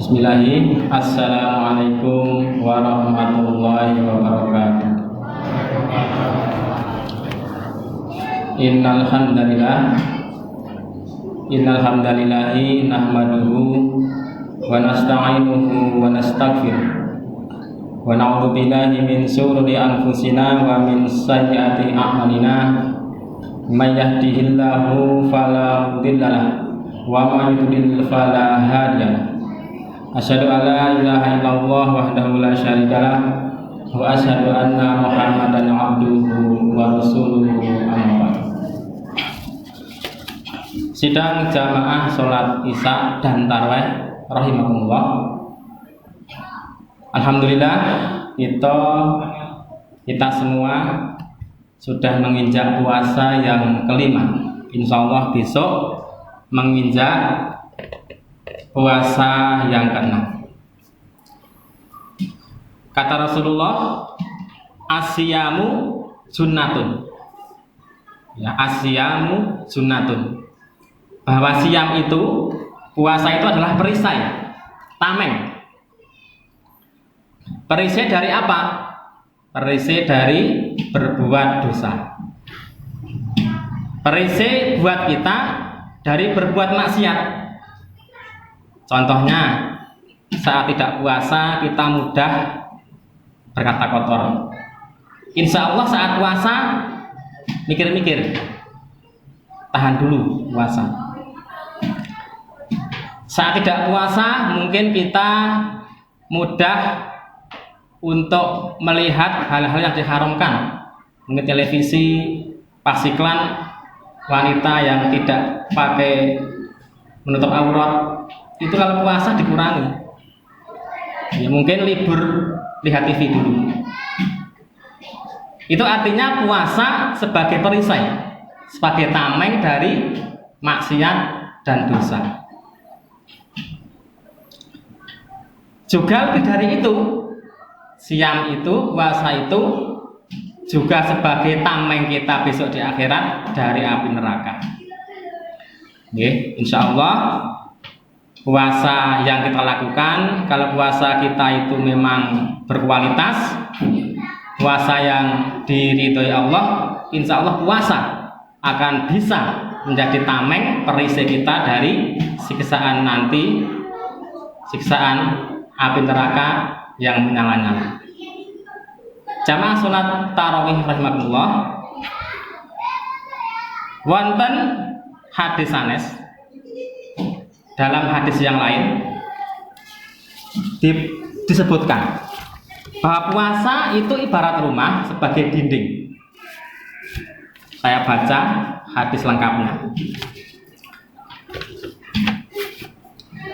Bismillahirrahmanirrahim. Assalamualaikum warahmatullahi wabarakatuh. Innal hamdalillahi nahmaduhu wa nasta'inuhu wa nastaghfiruh wa na'udzu billahi min shururi anfusina wa min sayyiati a'malina. May yahdihillahu fala mudilla lahu wa may yudlil fala hadiya lahu. Asyhadu an la ilaha illallah wahdahu la syarikalah wa asyhadu anna Muhammadan abduhu wa rasuluhu amma ba'd. Sidang jamaah salat Isya dan tarawih rahimakumullah. Alhamdulillah kita semua sudah menginjak puasa yang kelima. Insyaallah besok menginjak puasa yang keenam. Kata Rasulullah, asyamu sunnatun. Ya, asyamu sunnatun. Bahwa siam itu, puasa itu adalah perisai, tameng. Perisai dari apa? Perisai dari berbuat dosa. Perisai buat kita dari berbuat maksiat. Contohnya, saat tidak puasa kita mudah berkata kotor. Insya Allah saat puasa mikir-mikir, tahan dulu puasa. Saat tidak puasa mungkin kita mudah untuk melihat hal-hal yang diharamkan, mungkin televisi, pas iklan wanita yang tidak pakai menutup aurat. Itu kalau puasa dikurangi. Ya mungkin libur lihat TV dulu. Itu artinya puasa sebagai perisai, sebagai tameng dari maksiat dan dosa. Juga lebih dari itu, siam itu, puasa itu juga sebagai tameng kita besok di akhirat dari api neraka. Oke, insya Allah puasa yang kita lakukan, kalau puasa kita itu memang berkualitas, puasa yang diridhoi Allah, insya Allah puasa akan bisa menjadi tameng perisai kita dari siksaan nanti, siksaan api neraka yang menyala-nyala. Jamaah salat tarawih rahimakumullah, wonten hadis sanes. Dalam hadis yang lain disebutkan bahwa puasa itu ibarat rumah sebagai dinding. Saya baca hadis lengkapnya.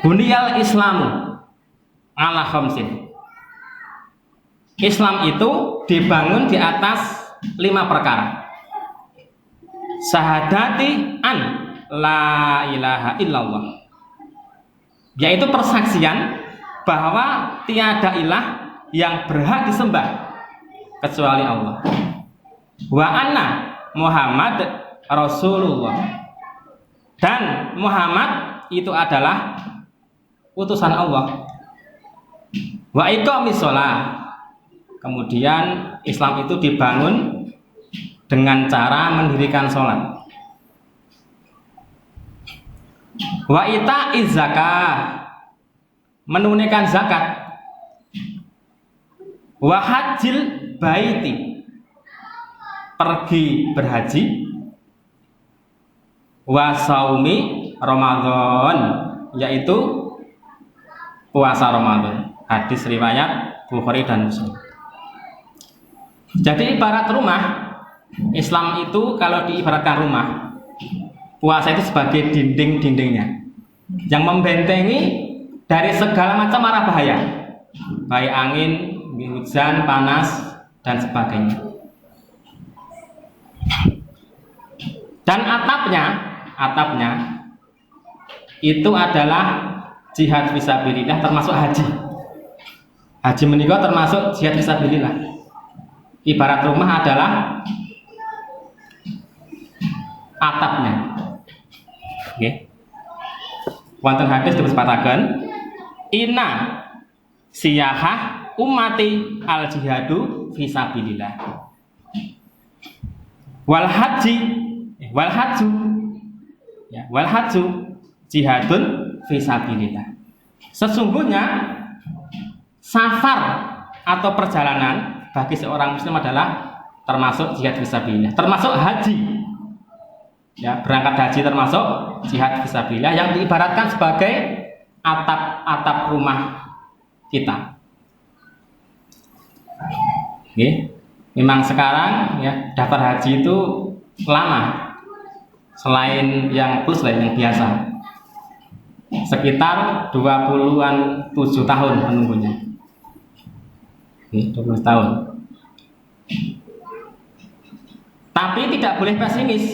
Buniyal Islamu ala khamsin. Islam itu dibangun di atas 5 perkara. Syahadati an la ilaha illallah, yaitu persaksian bahwa tiada ilah yang berhak disembah kecuali Allah. Wa anna Muhammad Rasulullah, dan Muhammad itu adalah utusan Allah. Wa iqamis shalah, kemudian Islam itu dibangun dengan cara mendirikan sholat. Wa ita'iz zakah, menunaikan zakat. Wa hajjil baiti, pergi berhaji. Wa saumi Ramadan, yaitu puasa Ramadan. Hadis riwayat Bukhari dan Muslim. Jadi ibarat rumah, Islam itu kalau diibaratkan rumah, puasa itu sebagai dinding-dindingnya yang membentengi dari segala macam arah bahaya, baik angin, hujan, panas, dan sebagainya. Dan atapnya itu adalah jihad fisabilillah, termasuk haji. Haji menikah termasuk jihad fisabilillah. Ibarat rumah adalah atapnya. Okay. Wonten hadis disebutaken Inna siyahah ummati al jihadu fisabilillah. Wal haji wal haju ya, wal haju jihadun fisabilillah. Sesungguhnya safar atau perjalanan bagi seorang muslim adalah termasuk jihad fisabilillah, termasuk haji. Ya, berangkat haji termasuk jihad fisabilillah yang diibaratkan sebagai atap rumah kita. Oke. Memang sekarang ya daftar haji itu lama, selain yang plus lain yang biasa, sekitar 27 tahun menunggunya. Oke, 20 tahun. Tapi tidak boleh pesimis.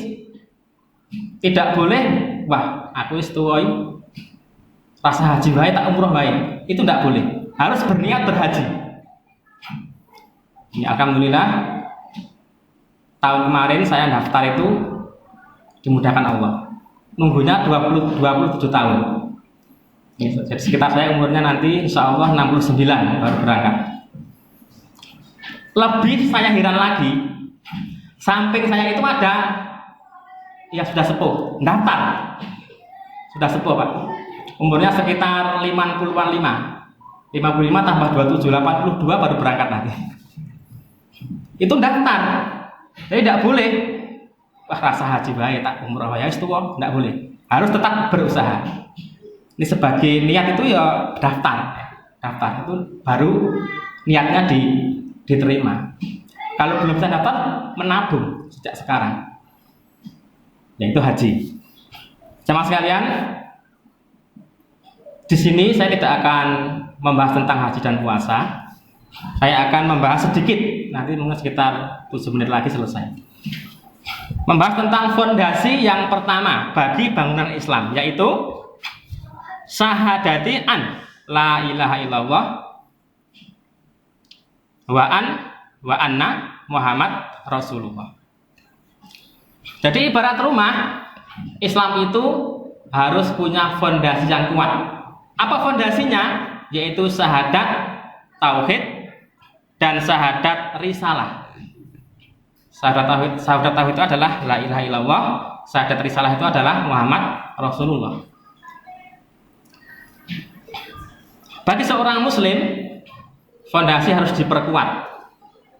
Tidak boleh, wah aku wis tuwa rasa haji wae tak umroh wae. Itu tidak boleh. Harus berniat berhaji. Ini alhamdulillah tahun kemarin saya daftar itu dimudahkan Allah. Nunggunya 27 tahun. Jadi sekitar saya umurnya nanti insya Allah 69 baru berangkat. Lebih saya heran lagi, samping saya itu ada ya sudah sepuh, daftar. Sudah sepuh Pak. Umurnya sekitar 55 tambah 27, 82 baru berangkat nanti. Itu daftar. Jadi tidak boleh wah rasa haji baik tak umroh ya itu tidak boleh. Harus tetap berusaha. Ini sebagai niat itu ya daftar. Daftar itu baru niatnya diterima. Kalau belum bisa daftar menabung sejak sekarang. Yaitu haji. Jamaah sekalian, di sini saya tidak akan membahas tentang haji dan puasa. Saya akan membahas sedikit, nanti mungkin sekitar 7 menit lagi selesai. Membahas tentang fondasi yang pertama bagi bangunan Islam, yaitu syahadati an la ilaha illallah wa anna Muhammad Rasulullah. Jadi ibarat rumah, Islam itu harus punya fondasi yang kuat. Apa fondasinya? Yaitu syahadat tauhid dan syahadat risalah. Syahadat tauhid itu adalah la ilaha illallah, syahadat risalah itu adalah Muhammad Rasulullah. Bagi seorang muslim, fondasi harus diperkuat.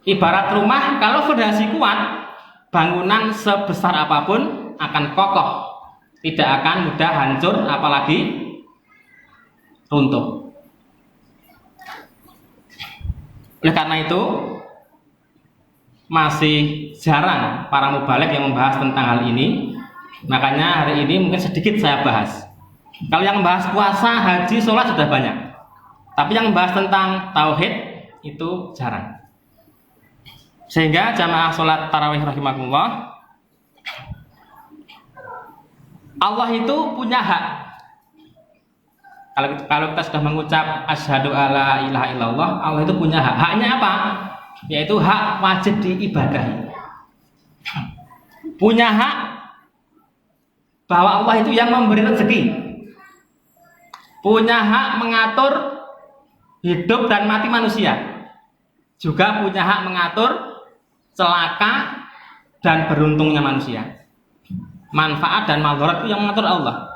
Ibarat rumah, kalau fondasi kuat, bangunan sebesar apapun akan kokoh, tidak akan mudah hancur apalagi runtuh. Oleh karena itu masih jarang para mubalik yang membahas tentang hal ini. Makanya hari ini mungkin sedikit saya bahas. Kalau yang membahas puasa, haji, sholat sudah banyak, tapi yang membahas tentang tauhid itu jarang. Sehingga jamaah sholat tarawih rahimakumullah, Allah itu punya hak. Kalau kita sudah mengucap asyhadu alla ilaha illallah, Allah itu punya hak. Haknya apa? Yaitu hak wajib diibadahi. Punya hak bahwa Allah itu yang memberi rezeki. Punya hak mengatur hidup dan mati manusia. Juga punya hak mengatur celaka dan beruntungnya manusia. Manfaat dan madarat itu yang mengatur Allah.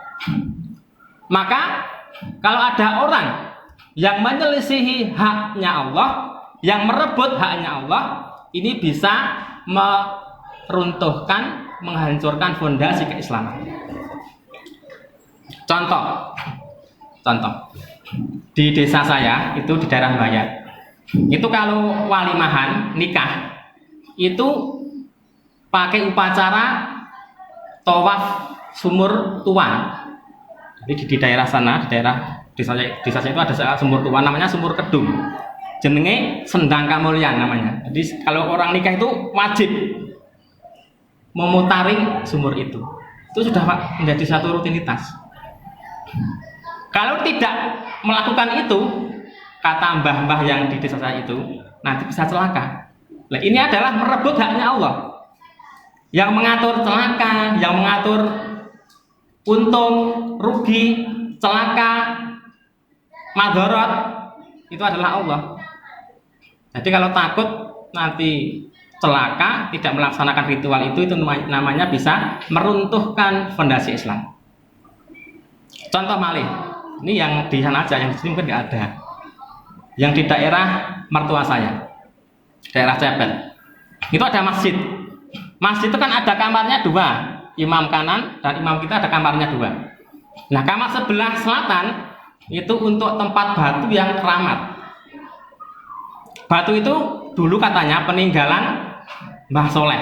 Maka kalau ada orang yang menyelisihi haknya Allah, yang merebut haknya Allah, ini bisa meruntuhkan, menghancurkan fondasi keislaman. Contoh di desa saya itu di daerah Bayat, itu kalau walimahan nikah itu pakai upacara tawaf sumur tua. Jadi di daerah sana, di daerah desa itu ada sumur tua, namanya sumur kedung. Jenenge Sendang Kamulyan namanya. Jadi kalau orang nikah itu wajib memutari sumur itu. Itu sudah menjadi satu rutinitas. Kalau tidak melakukan itu, kata mbah-mbah yang di desa saya itu, nanti bisa celaka. Nah, ini adalah merebut haknya Allah. Yang mengatur celaka, yang mengatur untung, rugi, celaka, madharat itu adalah Allah. Jadi kalau takut nanti celaka, tidak melaksanakan ritual itu namanya bisa meruntuhkan fondasi Islam. Contoh malih, ini yang di sana aja, yang di sini mungkin nggak ada. Yang di daerah mertua saya, daerah Cepet, itu ada masjid. Masjid itu kan ada kamarnya dua, imam kanan dan imam kita ada kamarnya dua. Nah, kamar sebelah selatan itu untuk tempat batu yang keramat. Batu itu dulu katanya peninggalan Mbah Soleh.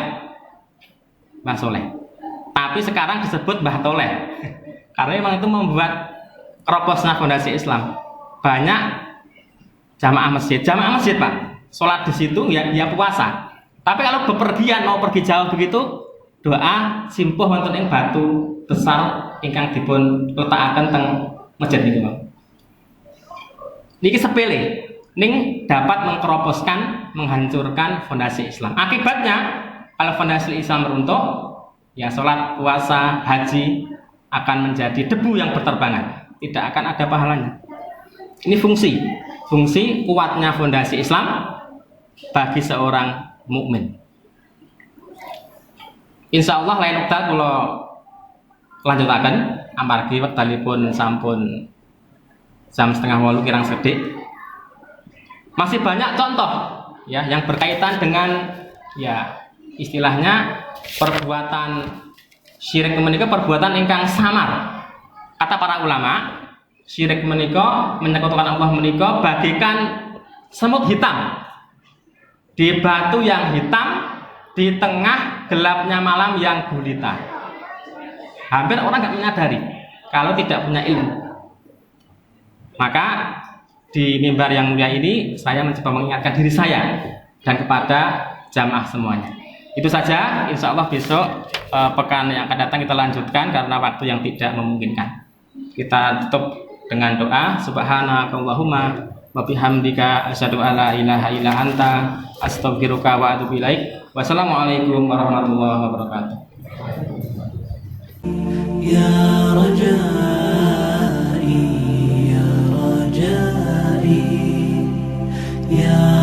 Mbah Soleh. Tapi sekarang disebut Mbah Toleh. Karena memang itu membuat keroposnya fondasi Islam. Banyak jamaah masjid, Pak. Sholat di situ ya puasa. Tapi kalau bepergian mau pergi jauh begitu, doa simpuh wonten ing batu besar ingkang dipun letakaken teng masjid niku. Niki sepele, ning dapat mengkeroposkan, menghancurkan fondasi Islam. Akibatnya kalau fondasi Islam runtuh, ya sholat, puasa, haji akan menjadi debu yang berterbangan, tidak akan ada pahalanya. Ini fungsi kuatnya fondasi Islam bagi seorang mukmin. Insya Allah lain wekdal kula lanjutaken amargi wekdalipun sampun jam 7:30 kirang sedik. Masih banyak contoh ya yang berkaitan dengan ya istilahnya perbuatan syirik menika perbuatan ingkang samar. Kata para ulama, syirik menika menyekutukan Allah menika bagaikan semut hitam di batu yang hitam di tengah gelapnya malam yang gulita. Hampir orang nggak menyadari kalau tidak punya ilmu. Maka di mimbar yang mulia ini saya mencoba mengingatkan diri saya dan kepada jamaah semuanya. Itu saja, insya Allah besok pekan yang akan datang kita lanjutkan karena waktu yang tidak memungkinkan. Kita tutup dengan doa, subhanakallahumma wa bihamdika asyhadu alla ilaha illa anta astaghfiruka wa atubu ilaik. Wassalamualaikum warahmatullahi wabarakatuh. Ya rajai, ya rajai, ya